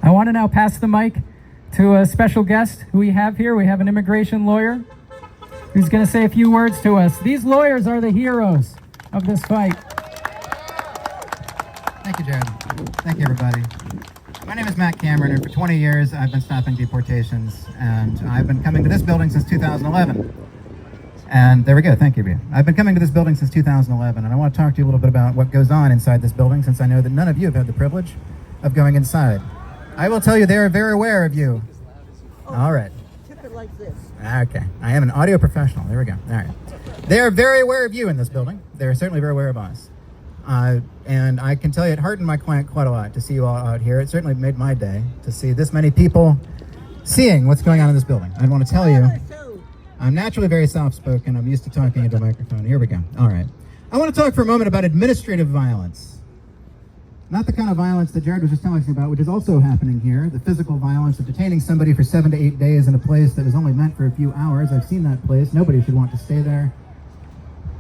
I want to now pass the mic to a special guest who we have here. We have an immigration lawyer who's going to say a few words to us. These lawyers are the heroes of this fight. Thank you, Jared. Thank you, everybody. My name is Matt Cameron, and for 20 years I've been stopping deportations, and I've been coming to this building since 2011. And there we go, thank you. I've been coming to this building since 2011, and I want to talk to you a little bit about what goes on inside this building, since I know that none of you have had the privilege of going inside. I will tell you, they are very aware of you. All right. Tip it like this. Okay, I am an audio professional. There we go. All right. They are very aware of you in this building. They're certainly very aware of us. And I can tell you, it heartened my client quite a lot to see you all out here. It certainly made my day to see this many people seeing what's going on in this building. I want to tell you, I'm naturally very soft-spoken. I'm used to talking into a microphone. Here we go. All right. I want to talk for a moment about administrative violence. Not the kind of violence that Jared was just telling us about, which is also happening here. The physical violence of detaining somebody for 7 to 8 days in a place that was only meant for a few hours. I've seen that place. Nobody should want to stay there.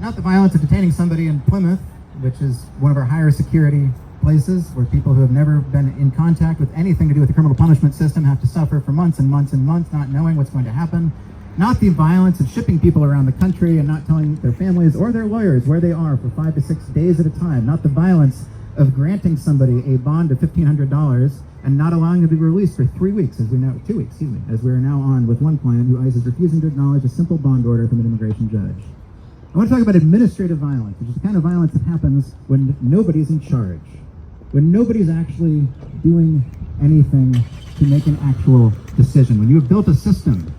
Not the violence of detaining somebody in Plymouth, which is one of our higher security places where people who have never been in contact with anything to do with the criminal punishment system have to suffer for months and months and months not knowing what's going to happen. Not the violence of shipping people around the country and not telling their families or their lawyers where they are for 5 to 6 days at a time. Not the violence of granting somebody a bond of $1,500 and not allowing them to be released for 3 weeks, as we know, 2 weeks, excuse me, as we are now on with one client who ICE is refusing to acknowledge a simple bond order from an immigration judge. I want to talk about administrative violence, which is the kind of violence that happens when nobody's in charge, when nobody's actually doing anything to make an actual decision, when you have built a system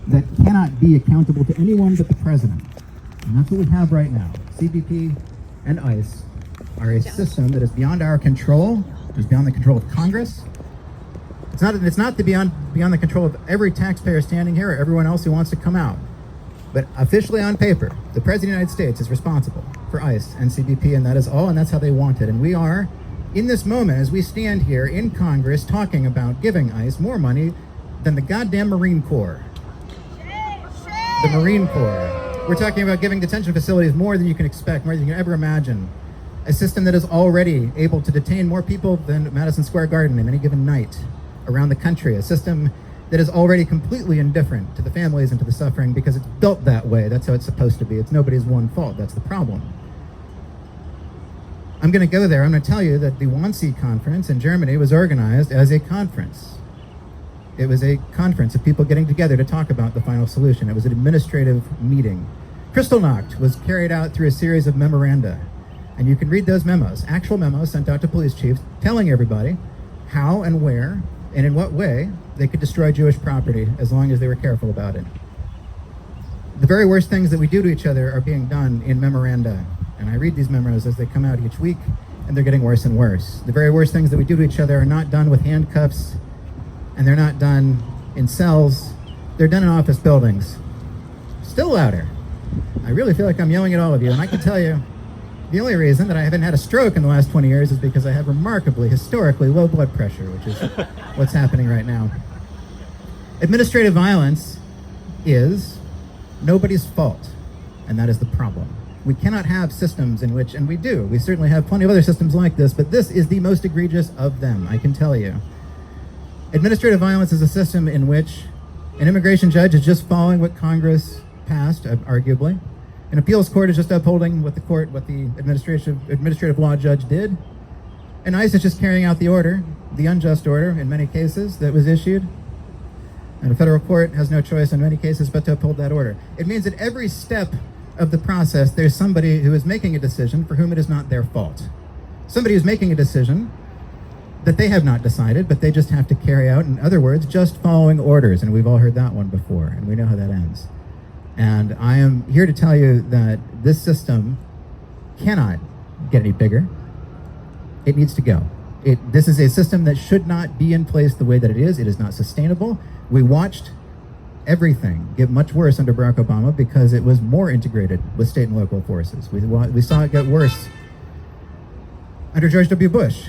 that cannot be accountable to anyone but the president. And that's what we have right now. CBP and ICE are a system that is beyond our control. It's beyond the control of Congress. It's not beyond the control of every taxpayer standing here or everyone else who wants to come out. But officially on paper, the President of the United States is responsible for ICE and CBP, and that is all, and that's how they want it. And we are, in this moment, as we stand here in Congress talking about giving ICE more money than the goddamn Marine Corps. The Marine Corps. We're talking about giving detention facilities more than you can expect, more than you can ever imagine. A system that is already able to detain more people than Madison Square Garden in any given night around the country. A system that is already completely indifferent to the families and to the suffering because it's built that way. That's how it's supposed to be. It's nobody's one fault. That's the problem. I'm going to go there. I'm going to tell you that the Wannsee Conference in Germany was organized as a conference. It was a conference of people getting together to talk about the final solution. It was an administrative meeting. Kristallnacht was carried out through a series of memoranda. And you can read those memos, actual memos sent out to police chiefs telling everybody how and where and in what way they could destroy Jewish property as long as they were careful about it. The very worst things that we do to each other are being done in memoranda. And I read these memos as they come out each week, and they're getting worse and worse. The very worst things that we do to each other are not done with handcuffs, and they're not done in cells. They're done in office buildings. Still louder. I really feel like I'm yelling at all of you, and I can tell you the only reason that I haven't had a stroke in the last 20 years is because I have remarkably, historically low blood pressure, which is what's happening right now. Administrative violence is nobody's fault, and that is the problem. We cannot have systems in which, and we do, we certainly have plenty of other systems like this, but this is the most egregious of them, I can tell you. Administrative violence is a system in which an immigration judge is just following what Congress passed, arguably. An appeals court is just upholding what the administrative law judge did. And ICE is just carrying out the order, the unjust order in many cases that was issued. And a federal court has no choice in many cases but to uphold that order. It means that every step of the process, there's somebody who is making a decision for whom it is not their fault. Somebody who's making a decision that they have not decided, but they just have to carry out, in other words, just following orders. And we've all heard that one before, and we know how that ends. And I am here to tell you that this system cannot get any bigger. It needs to go. This is a system that should not be in place the way that it is. It is not sustainable. We watched everything get much worse under Barack Obama because it was more integrated with state and local forces. We saw it get worse under George W. Bush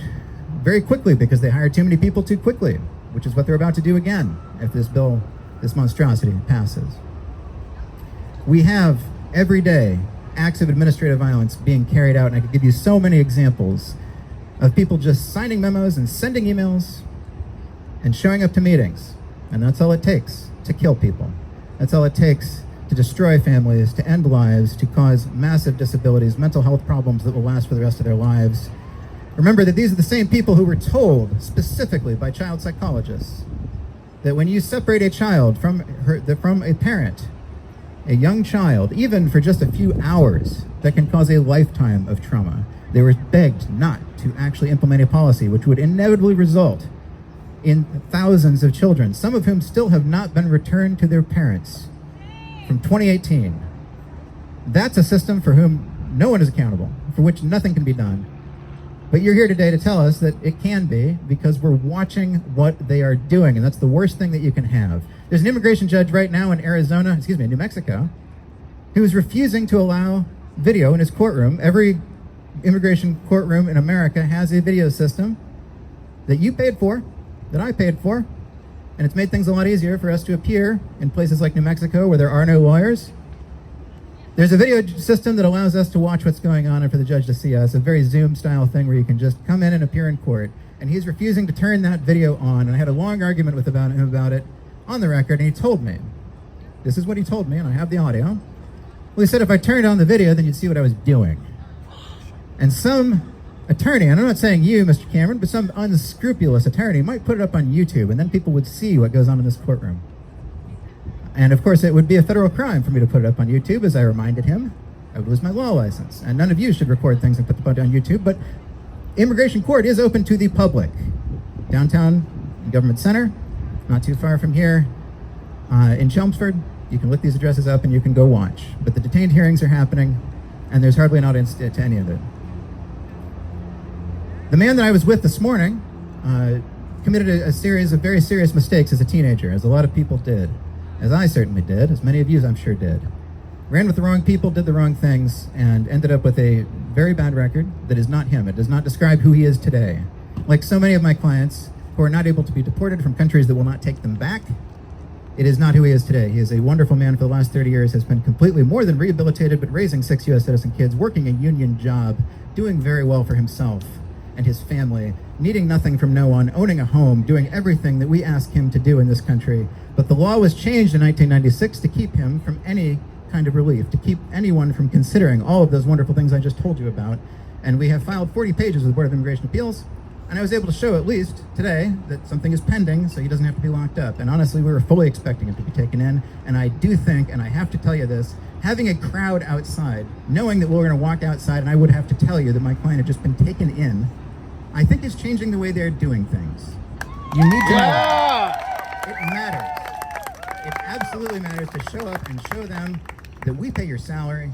very quickly because they hired too many people too quickly, which is what they're about to do again if this bill, this monstrosity passes. We have every day acts of administrative violence being carried out, and I could give you so many examples of people just signing memos and sending emails and showing up to meetings. And that's all it takes to kill people. That's all it takes to destroy families, to end lives, to cause massive disabilities, mental health problems that will last for the rest of their lives. Remember that these are the same people who were told specifically by child psychologists that when you separate a child from a parent, a young child, even for just a few hours, that can cause a lifetime of trauma. They were begged not to actually implement a policy which would inevitably result in thousands of children, some of whom still have not been returned to their parents from 2018. That's a system for whom no one is accountable, for which nothing can be done. But you're here today to tell us that it can be, because we're watching what they are doing, and that's the worst thing that you can have. There's an immigration judge right now in New Mexico, who is refusing to allow video in his courtroom. Every immigration courtroom in America has a video system that you paid for, that I paid for, and it's made things a lot easier for us to appear in places like New Mexico where there are no lawyers. There's a video system that allows us to watch what's going on and for the judge to see us, a very Zoom-style thing where you can just come in and appear in court. And he's refusing to turn that video on, and I had a long argument with him about it on the record, and he told me, this is what he told me, and I have the audio. Well, he said if I turned on the video, then you'd see what I was doing. And some attorney, and I'm not saying you, Mr. Cameron, but some unscrupulous attorney might put it up on YouTube, and then people would see what goes on in this courtroom. And of course, it would be a federal crime for me to put it up on YouTube, as I reminded him. I would lose my law license. And none of you should record things and put them on YouTube, but immigration court is open to the public. Downtown Government Center, not too far from here, in Chelmsford. You can look these addresses up and you can go watch. But the detained hearings are happening, and there's hardly an audience to any of it. The man that I was with this morning committed a series of very serious mistakes as a teenager, as a lot of people did, as I certainly did, as many of you I'm sure did. Ran with the wrong people, did the wrong things, and ended up with a very bad record that is not him. It does not describe who he is today. Like so many of my clients who are not able to be deported from countries that will not take them back, it is not who he is today. He is a wonderful man for the last 30 years, has been completely more than rehabilitated, but raising 6 U.S. citizen kids, working a union job, doing very well for himself and his family, needing nothing from no one, owning a home, doing everything that we ask him to do in this country. But the law was changed in 1996 to keep him from any kind of relief, to keep anyone from considering all of those wonderful things I just told you about. And we have filed 40 pages with the Board of Immigration Appeals, and I was able to show at least today that something is pending so he doesn't have to be locked up. And honestly, we were fully expecting him to be taken in, and I do think, and I have to tell you this, having a crowd outside, knowing that we were going to walk outside and I would have to tell you that my client had just been taken in, I think is changing the way they're doing things. You need to know. It matters. It absolutely matters to show up and show them that we pay your salary.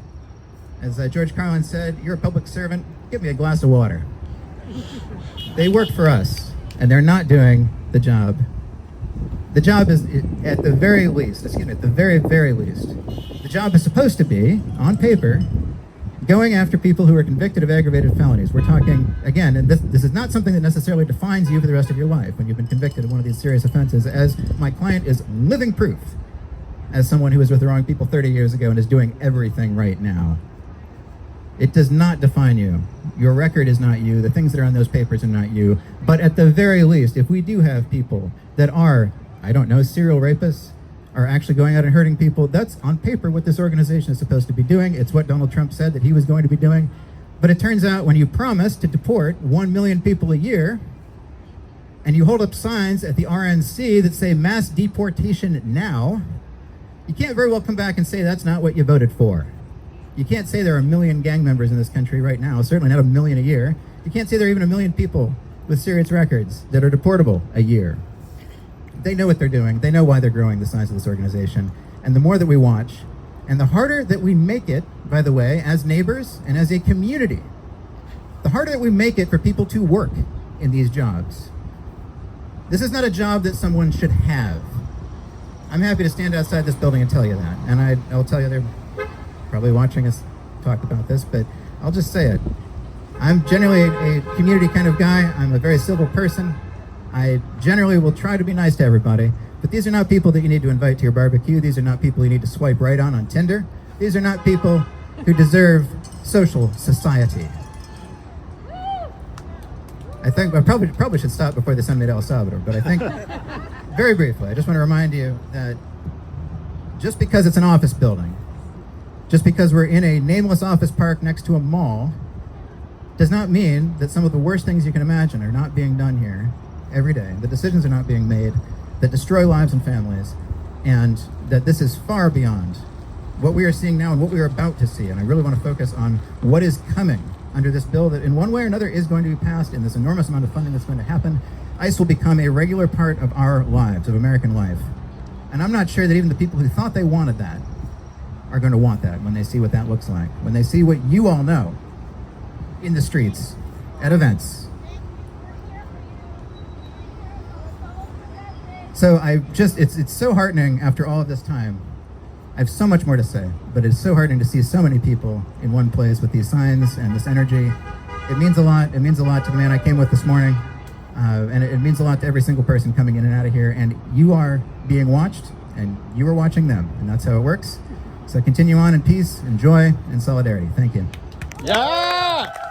As George Carlin said, you're a public servant, give me a glass of water. They work for us, and they're not doing the job. The job is, at the very least, at the very, very least, the job is supposed to be, on paper, going after people who are convicted of aggravated felonies. We're talking, again, and this is not something that necessarily defines you for the rest of your life when you've been convicted of one of these serious offenses, as my client is living proof as someone who was with the wrong people 30 years ago and is doing everything right now. It does not define you. Your record is not you. The things that are on those papers are not you. But at the very least, if we do have people that are, I don't know, serial rapists, are actually going out and hurting people, that's on paper what this organization is supposed to be doing. It's what Donald Trump said that he was going to be doing. But it turns out when you promise to deport 1 million people a year, and you hold up signs at the RNC that say mass deportation now, you can't very well come back and say that's not what you voted for. You can't say there are 1 million gang members in this country right now, certainly not 1 million a year. You can't say there are even 1 million people with serious records that are deportable a year. They know what they're doing. They know why they're growing the size of this organization. And the more that we watch, and the harder that we make it, by the way, as neighbors and as a community, the harder that we make it for people to work in these jobs. This is not a job that someone should have. I'm happy to stand outside this building and tell you that. And I'll tell you they're probably watching us talk about this, but I'll just say it. I'm generally a community kind of guy. I'm a very civil person. I generally will try to be nice to everybody, but these are not people that you need to invite to your barbecue. These are not people you need to swipe right on Tinder. These are not people who deserve social society. I think I probably should stop before they send me to El Salvador, but I think very briefly, I just want to remind you that just because it's an office building, just because we're in a nameless office park next to a mall, does not mean that some of the worst things you can imagine are not being done here every day. The decisions are not being made that destroy lives and families, and that this is far beyond what we are seeing now and what we are about to see. And I really want to focus on what is coming under this bill that in one way or another is going to be passed in this enormous amount of funding that's going to happen. ICE will become a regular part of our lives, of American life. And I'm not sure that even the people who thought they wanted that are going to want that when they see what that looks like, when they see what you all know in the streets, at events. So it's so heartening after all of this time. I have so much more to say, but it's so heartening to see so many people in one place with these signs and this energy. It means a lot. It means a lot to the man I came with this morning. And it means a lot to every single person coming in and out of here. And you are being watched, and you are watching them. And that's how it works. So continue on in peace and joy and solidarity. Thank you. Yeah!